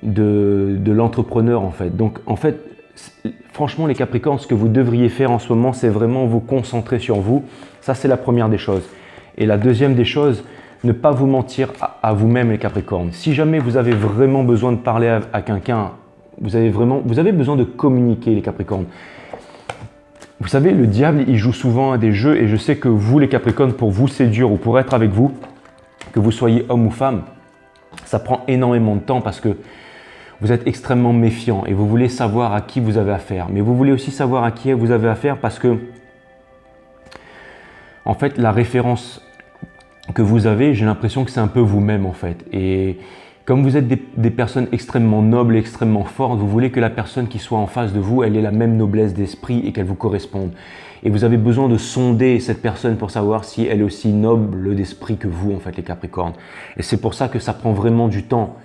Speaker 1: de l'entrepreneur, en fait. Donc, en fait, franchement les Capricornes, ce que vous devriez faire en ce moment, c'est vraiment vous concentrer sur vous. Ça, c'est la première des choses. Et la deuxième des choses, ne pas vous mentir à vous-même les Capricornes. Si jamais vous avez vraiment besoin de parler à quelqu'un, vous avez besoin de communiquer les Capricornes. Vous savez, le diable, il joue souvent à des jeux et je sais que vous les Capricornes, pour vous séduire ou pour être avec vous, que vous soyez homme ou femme, ça prend énormément de temps parce que vous êtes extrêmement méfiant et vous voulez savoir à qui vous avez affaire. Mais vous voulez aussi savoir à qui vous avez affaire parce que, en fait, la référence que vous avez, j'ai l'impression que c'est un peu vous-même en fait. Et comme vous êtes des personnes extrêmement nobles et extrêmement fortes, vous voulez que la personne qui soit en face de vous, elle ait la même noblesse d'esprit et qu'elle vous corresponde. Et vous avez besoin de sonder cette personne pour savoir si elle est aussi noble d'esprit que vous, en fait, les Capricornes. Et c'est pour ça que ça prend vraiment du temps.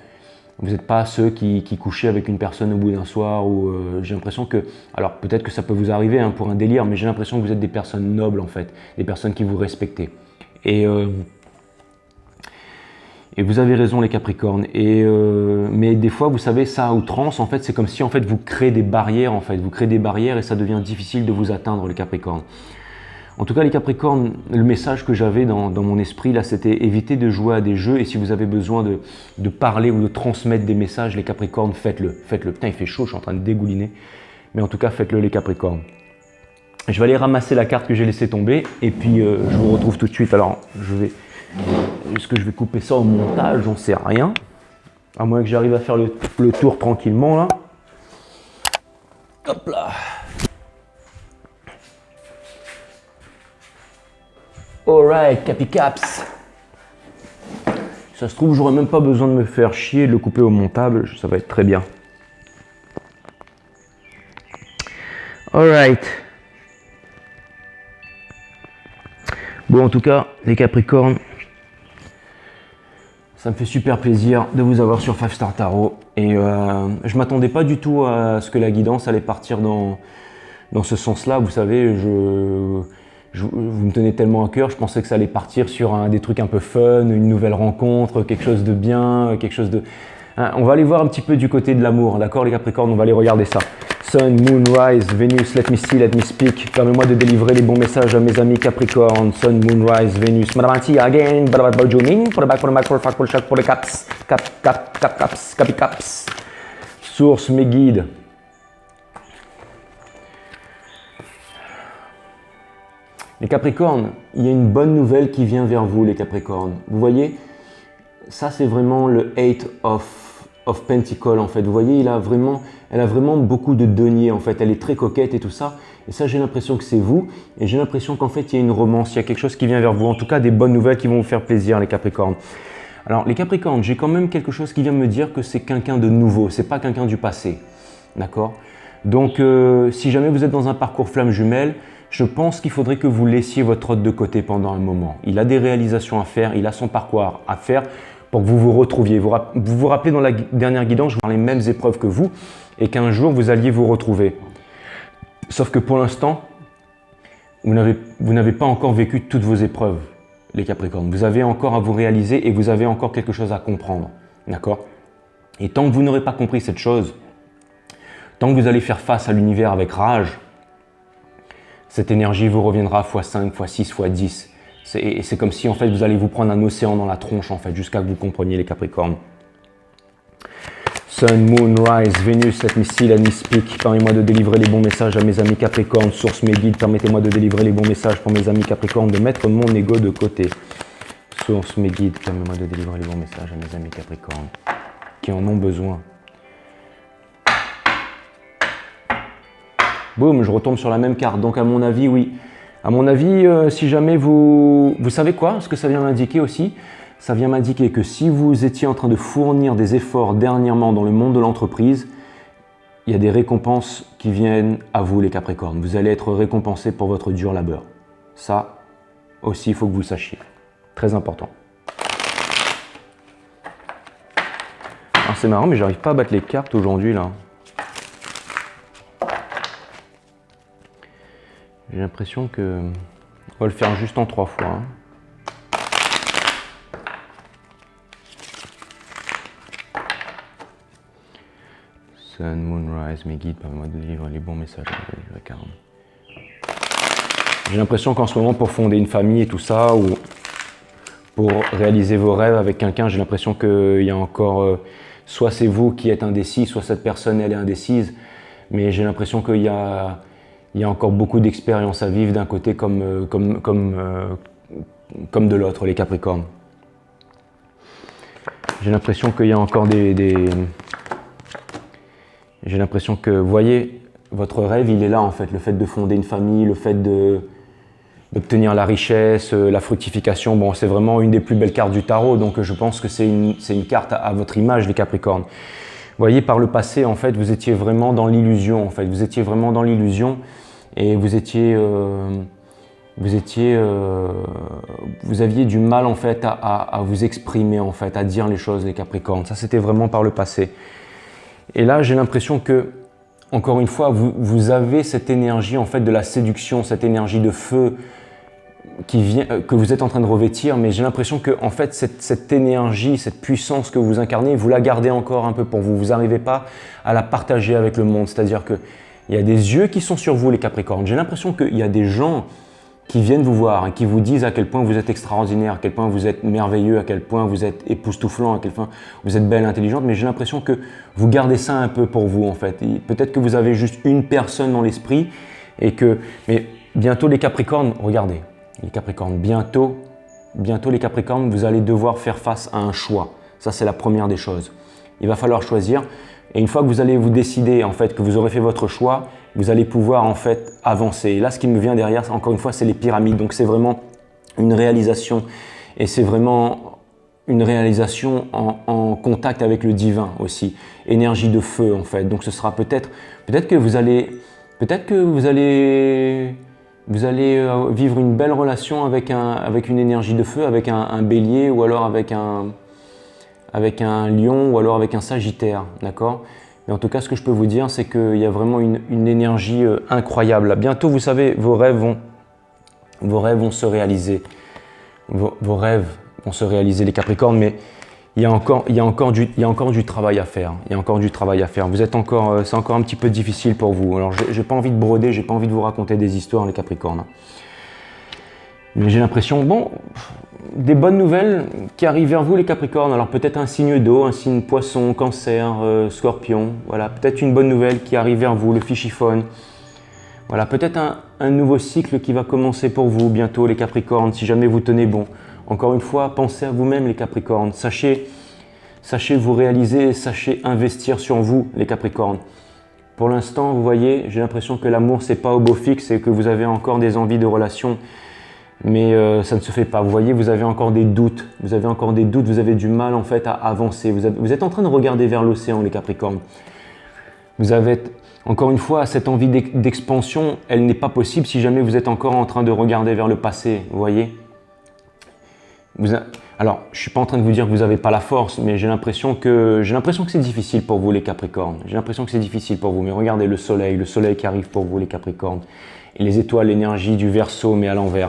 Speaker 1: Vous n'êtes pas ceux qui couchaient avec une personne au bout d'un soir ou j'ai l'impression que, alors peut-être que ça peut vous arriver hein, pour un délire, mais j'ai l'impression que vous êtes des personnes nobles en fait, des personnes qui vous respectent. Et vous avez raison les Capricornes. Mais des fois, vous savez, ça à outrance, en fait, c'est comme si en fait vous créez des barrières en fait, vous créez des barrières et ça devient difficile de vous atteindre les Capricornes. En tout cas, les Capricornes, le message que j'avais dans mon esprit, là, c'était éviter de jouer à des jeux. Et si vous avez besoin de parler ou de transmettre des messages, les Capricornes, faites-le. Faites-le. Putain, il fait chaud, je suis en train de dégouliner. Mais en tout cas, faites-le, les Capricornes. Je vais aller ramasser la carte que j'ai laissée tomber. Et puis, je vous retrouve tout de suite. Alors, est-ce que je vais couper ça au montage? J'en sais rien. À moins que j'arrive à faire le tour tranquillement, là. Hop là. Alright, Capicaps. Ça se trouve, j'aurais même pas besoin de me faire chier de le couper au montable, ça va être très bien. Alright. Bon, en tout cas, les Capricornes, ça me fait super plaisir de vous avoir sur 5 Star Tarot. Et je m'attendais pas du tout à ce que la guidance allait partir dans ce sens-là. Vous savez, vous me tenez tellement à cœur, je pensais que ça allait partir sur des trucs un peu fun, une nouvelle rencontre, quelque chose de bien, quelque chose de... Hein, on va aller voir un petit peu du côté de l'amour, d'accord les Capricornes, on va aller regarder ça. Sun, Moon, Rise, Vénus, let me see, let me speak. Permets-moi de délivrer les bons messages à mes amis Capricornes. Sun, Moon, Rise, Vénus. Madamanti, again, Badabadjoming, pour le bac, pour le mac, pour le fac, pour le chac, pour les caps. Caps, capicaps. Source, mes guides. Les Capricornes, il y a une bonne nouvelle qui vient vers vous, les Capricornes. Vous voyez, ça c'est vraiment le Eight of Pentacles en fait. Vous voyez, elle a vraiment beaucoup de deniers en fait. Elle est très coquette et tout ça. Et ça, j'ai l'impression que c'est vous. Et j'ai l'impression qu'en fait, il y a une romance, il y a quelque chose qui vient vers vous. En tout cas, des bonnes nouvelles qui vont vous faire plaisir, les Capricornes. Alors, les Capricornes, j'ai quand même quelque chose qui vient me dire que c'est quelqu'un de nouveau. C'est pas quelqu'un du passé. D'accord? Donc, si jamais vous êtes dans un parcours flamme jumelle, je pense qu'il faudrait que vous laissiez votre hôte de côté pendant un moment. Il a des réalisations à faire, il a son parcours à faire pour que vous vous retrouviez. Vous vous rappelez dans la dernière guidance, je vous parlais les mêmes épreuves que vous et qu'un jour vous alliez vous retrouver. Sauf que pour l'instant, vous n'avez pas encore vécu toutes vos épreuves, les Capricornes. Vous avez encore à vous réaliser et vous avez encore quelque chose à comprendre. D'accord? Et tant que vous n'aurez pas compris cette chose, tant que vous allez faire face à l'univers avec rage, cette énergie vous reviendra x5, x6, x10. C'est comme si en fait vous allez vous prendre un océan dans la tronche en fait, jusqu'à que vous compreniez les Capricornes. Sun, Moon, Rise, Vénus, let me see, let me speak. Permettez-moi de délivrer les bons messages à mes amis Capricornes. Source, mes guides, permettez-moi de délivrer les bons messages pour mes amis Capricornes, de mettre mon ego de côté. Source, mes guides, permettez-moi de délivrer les bons messages à mes amis Capricornes qui en ont besoin. Boum, je retombe sur la même carte. Donc à mon avis, oui. À mon avis, si jamais vous savez quoi, ce que ça vient m'indiquer aussi, ça vient m'indiquer que si vous étiez en train de fournir des efforts dernièrement dans le monde de l'entreprise, il y a des récompenses qui viennent à vous les Capricornes. Vous allez être récompensé pour votre dur labeur. Ça aussi, il faut que vous le sachiez. Très important. Alors c'est marrant, mais j'arrive pas à battre les cartes aujourd'hui là. J'ai l'impression que on va le faire juste en 3 fois. Sun, Moonrise, mes guides, permets-moi de délivrer les bons messages. J'ai l'impression qu'en ce moment, pour fonder une famille et tout ça, ou pour réaliser vos rêves avec quelqu'un, j'ai l'impression qu'il y a encore, soit c'est vous qui êtes indécis, soit cette personne elle est indécise, mais j'ai l'impression qu'il y a encore beaucoup d'expériences à vivre d'un côté comme de l'autre, les Capricornes. J'ai l'impression qu'il y a encore J'ai l'impression que, vous voyez, votre rêve, il est là en fait, le fait de fonder une famille, le fait d'obtenir la richesse, la fructification. Bon, c'est vraiment une des plus belles cartes du tarot, donc je pense que c'est une carte à votre image, les Capricornes. Vous voyez, par le passé, en fait, vous étiez vraiment dans l'illusion, en fait. Vous étiez vraiment dans l'illusion et vous aviez du mal, en fait, à vous exprimer, en fait, à dire les choses, les Capricornes. Ça, c'était vraiment par le passé. Et là, j'ai l'impression que, encore une fois, vous avez cette énergie, en fait, de la séduction, cette énergie de feu que vous êtes en train de revêtir, mais j'ai l'impression que, en fait, cette énergie, cette puissance que vous incarnez, vous la gardez encore un peu pour vous. Vous n'arrivez pas à la partager avec le monde. C'est-à-dire qu'il y a des yeux qui sont sur vous, les Capricornes. J'ai l'impression qu'il y a des gens qui viennent vous voir et qui vous disent à quel point vous êtes extraordinaire, à quel point vous êtes merveilleux, à quel point vous êtes époustouflant, à quel point vous êtes belle, intelligente, mais j'ai l'impression que vous gardez ça un peu pour vous en fait. Peut-être que vous avez juste une personne dans l'esprit mais bientôt les Capricornes, regardez, les Capricornes, bientôt les Capricornes, vous allez devoir faire face à un choix. Ça, c'est la première des choses. Il va falloir choisir. Et une fois que vous allez vous décider, en fait, que vous aurez fait votre choix, vous allez pouvoir, en fait, avancer. Et là, ce qui me vient derrière, encore une fois, c'est les pyramides. Donc, c'est vraiment une réalisation. Et c'est vraiment une réalisation en contact avec le divin aussi. Énergie de feu, en fait. Donc, ce sera peut-être que vous allez vivre une belle relation avec une énergie de feu, avec un bélier ou alors avec un lion ou alors avec un sagittaire, d'accord? Mais en tout cas, ce que je peux vous dire, c'est qu'il y a vraiment une énergie incroyable. Bientôt, vous savez, vos rêves vont se réaliser. Vos rêves vont se réaliser, les Capricornes, mais il y a encore du travail à faire. Il y a encore du travail à faire. C'est encore un petit peu difficile pour vous. Alors, j'ai pas envie de broder, j'ai pas envie de vous raconter des histoires, les Capricornes. Mais j'ai l'impression, des bonnes nouvelles qui arrivent vers vous, les Capricornes. Alors peut-être un signe d'eau, un signe poisson, cancer, scorpion. Voilà, peut-être une bonne nouvelle qui arrive vers vous, le fichiphone. Voilà, peut-être un nouveau cycle qui va commencer pour vous bientôt, les Capricornes, si jamais vous tenez bon. Encore une fois, pensez à vous-même, les Capricornes. Sachez vous réaliser, sachez investir sur vous, les Capricornes. Pour l'instant, vous voyez, j'ai l'impression que l'amour, c'est pas au beau fixe et que vous avez encore des envies de relations. Mais ça ne se fait pas. Vous voyez, vous avez encore des doutes. Vous avez du mal en fait à avancer. Vous êtes en train de regarder vers l'océan, les Capricornes. Vous avez, encore une fois, cette envie d'expansion, elle n'est pas possible si jamais vous êtes encore en train de regarder vers le passé. Vous voyez ? Alors, je ne suis pas en train de vous dire que vous n'avez pas la force, mais j'ai l'impression que c'est difficile pour vous, les Capricornes. J'ai l'impression que c'est difficile pour vous. Mais regardez le soleil qui arrive pour vous, les Capricornes. Et les étoiles, l'énergie du Verseau, mais à l'envers.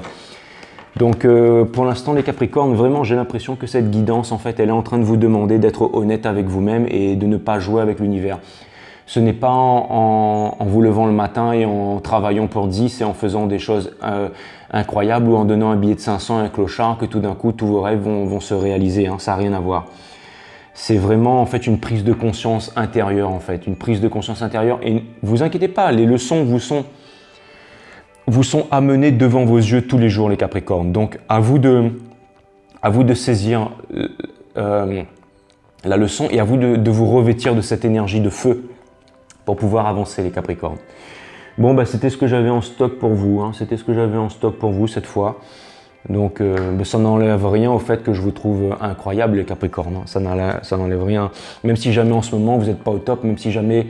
Speaker 1: Donc pour l'instant les Capricornes, vraiment j'ai l'impression que cette guidance en fait elle est en train de vous demander d'être honnête avec vous-même et de ne pas jouer avec l'univers. Ce n'est pas en vous levant le matin et en travaillant pour 10 et en faisant des choses incroyables ou en donnant un billet de 500 à un clochard que tout d'un coup tous vos rêves vont se réaliser, hein, ça n'a rien à voir. C'est vraiment en fait une prise de conscience intérieure en fait, une prise de conscience intérieure et ne vous inquiétez pas, les leçons vous sont amenés devant vos yeux tous les jours, les Capricornes. Donc, à vous de saisir la leçon et à vous de vous revêtir de cette énergie de feu pour pouvoir avancer, les Capricornes. Bon, c'était ce que j'avais en stock pour vous. Hein. C'était ce que j'avais en stock pour vous cette fois. Donc, ça n'enlève rien au fait que je vous trouve incroyable, les Capricornes. Hein. Ça n'enlève rien. Même si jamais en ce moment, vous n'êtes pas au top, même si jamais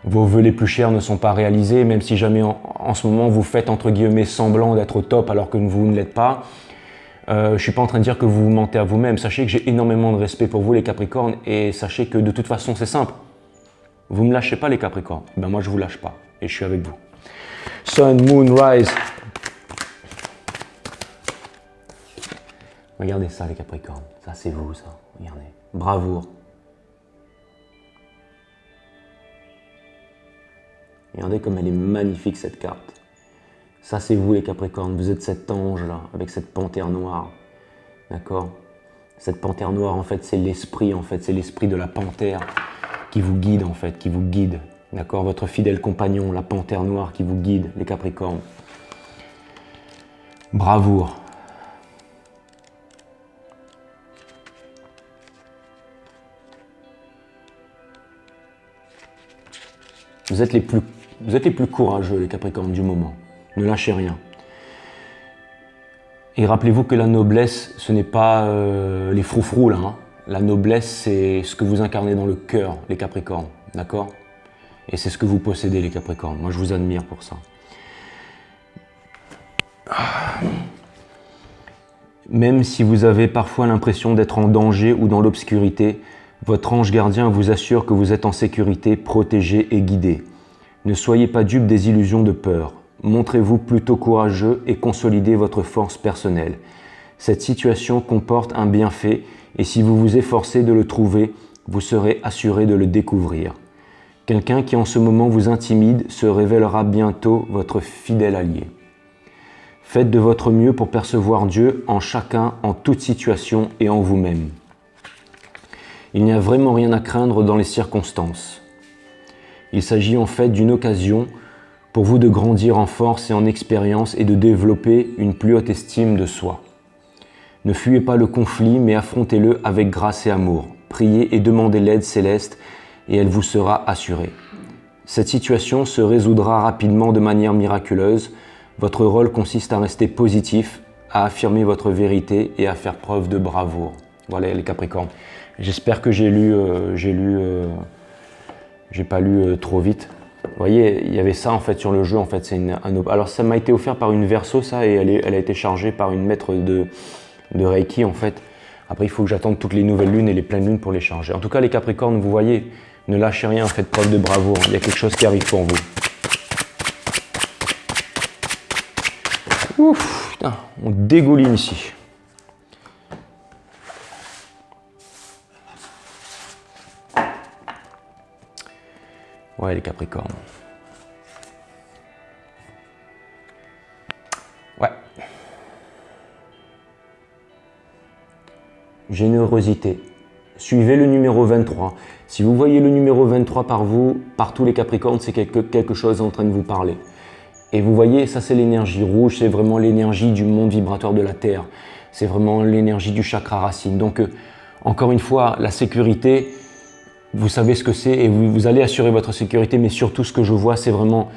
Speaker 1: vos vœux les plus chers ne sont pas réalisés, même si jamais en ce moment vous faites entre guillemets semblant d'être au top alors que vous ne l'êtes pas. Je ne suis pas en train de dire que vous vous mentez à vous-même. Sachez que j'ai énormément de respect pour vous les Capricornes et sachez que de toute façon c'est simple. Vous ne me lâchez pas les Capricornes. Moi je ne vous lâche pas et je suis avec vous. Sun, Moon, Rise. Regardez ça les Capricornes. Ça c'est vous ça. Regardez. Bravoure. Regardez comme elle est magnifique cette carte. Ça c'est vous les Capricornes, vous êtes cet ange là, avec cette panthère noire. D'accord? Cette panthère noire en fait c'est l'esprit c'est l'esprit de la panthère qui vous guide en fait, qui vous guide. D'accord? Votre fidèle compagnon, la panthère noire qui vous guide, les Capricornes. Bravoure. Vous êtes les plus courageux, les Capricornes, du moment. Ne lâchez rien. Et rappelez-vous que la noblesse, ce n'est pas les froufrous, là. Hein. La noblesse, c'est ce que vous incarnez dans le cœur, les Capricornes. D'accord? Et c'est ce que vous possédez, les Capricornes. Moi, je vous admire pour ça. Même si vous avez parfois l'impression d'être en danger ou dans l'obscurité, votre ange gardien vous assure que vous êtes en sécurité, protégé et guidé. Ne soyez pas dupe des illusions de peur. Montrez-vous plutôt courageux et consolidez votre force personnelle. Cette situation comporte un bienfait et si vous vous efforcez de le trouver, vous serez assuré de le découvrir. Quelqu'un qui en ce moment vous intimide se révélera bientôt votre fidèle allié. Faites de votre mieux pour percevoir Dieu en chacun, en toute situation et en vous-même. Il n'y a vraiment rien à craindre dans les circonstances. Il s'agit en fait d'une occasion pour vous de grandir en force et en expérience et de développer une plus haute estime de soi. Ne fuyez pas le conflit, mais affrontez-le avec grâce et amour. Priez et demandez l'aide céleste et elle vous sera assurée. Cette situation se résoudra rapidement de manière miraculeuse. Votre rôle consiste à rester positif, à affirmer votre vérité et à faire preuve de bravoure. Voilà les Capricornes. J'espère que j'ai pas lu trop vite. Vous voyez, il y avait ça en fait sur le jeu. En fait, c'est alors ça m'a été offert par une Verseau ça et elle a été chargée par une maître de Reiki en fait. Après, il faut que j'attende toutes les nouvelles lunes et les pleines lunes pour les charger. En tout cas, les Capricornes, vous voyez, ne lâchez rien, faites preuve de bravoure. Il y a quelque chose qui arrive pour vous. Ouf, putain, on dégouline ici. Ouais, les Capricornes. Ouais. Générosité. Suivez le numéro 23. Si vous voyez le numéro 23 par tous les Capricornes, c'est quelque chose en train de vous parler. Et vous voyez, ça c'est l'énergie rouge, c'est vraiment l'énergie du monde vibratoire de la Terre. C'est vraiment l'énergie du chakra racine. Donc, encore une fois, la sécurité, vous savez ce que c'est et vous allez assurer votre sécurité, mais surtout ce que je vois, c'est vraiment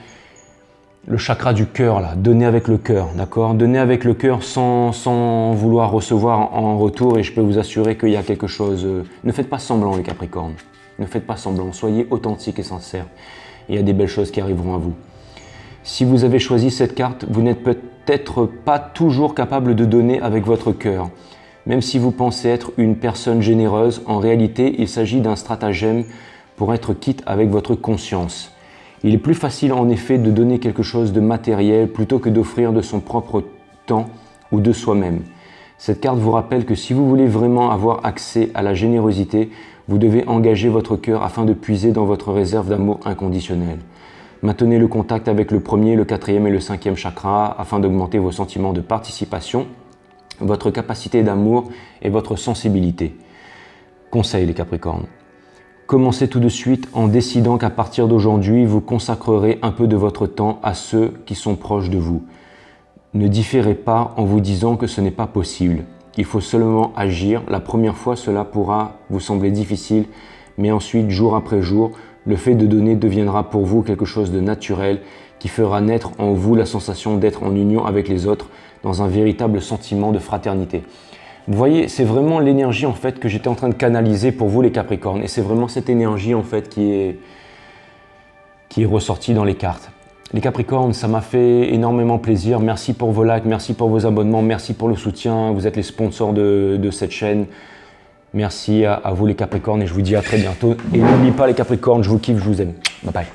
Speaker 1: le chakra du cœur, là. Donner avec le cœur, d'accord? Donner avec le cœur sans vouloir recevoir en retour et je peux vous assurer qu'il y a quelque chose. Ne faites pas semblant, les Capricornes. Ne faites pas semblant. Soyez authentiques et sincères. Il y a des belles choses qui arriveront à vous. Si vous avez choisi cette carte, vous n'êtes peut-être pas toujours capable de donner avec votre cœur. Même si vous pensez être une personne généreuse, en réalité, il s'agit d'un stratagème pour être quitte avec votre conscience. Il est plus facile en effet de donner quelque chose de matériel plutôt que d'offrir de son propre temps ou de soi-même. Cette carte vous rappelle que si vous voulez vraiment avoir accès à la générosité, vous devez engager votre cœur afin de puiser dans votre réserve d'amour inconditionnel. Maintenez le contact avec le premier, le quatrième et le cinquième chakra afin d'augmenter vos sentiments de participation, votre capacité d'amour et votre sensibilité. Conseil les Capricornes. Commencez tout de suite en décidant qu'à partir d'aujourd'hui, vous consacrerez un peu de votre temps à ceux qui sont proches de vous. Ne différez pas en vous disant que ce n'est pas possible. Il faut seulement agir. La première fois, cela pourra vous sembler difficile, mais ensuite, jour après jour, le fait de donner deviendra pour vous quelque chose de naturel qui fera naître en vous la sensation d'être en union avec les autres dans un véritable sentiment de fraternité. Vous voyez, c'est vraiment l'énergie en fait que j'étais en train de canaliser pour vous les Capricornes et c'est vraiment cette énergie en fait qui est ressortie dans les cartes. Les Capricornes, ça m'a fait énormément plaisir. Merci pour vos likes, merci pour vos abonnements, merci pour le soutien. Vous êtes les sponsors de cette chaîne. Merci à vous les Capricornes et je vous dis à très bientôt. Et n'oubliez pas les Capricornes, je vous kiffe, je vous aime. Bye bye.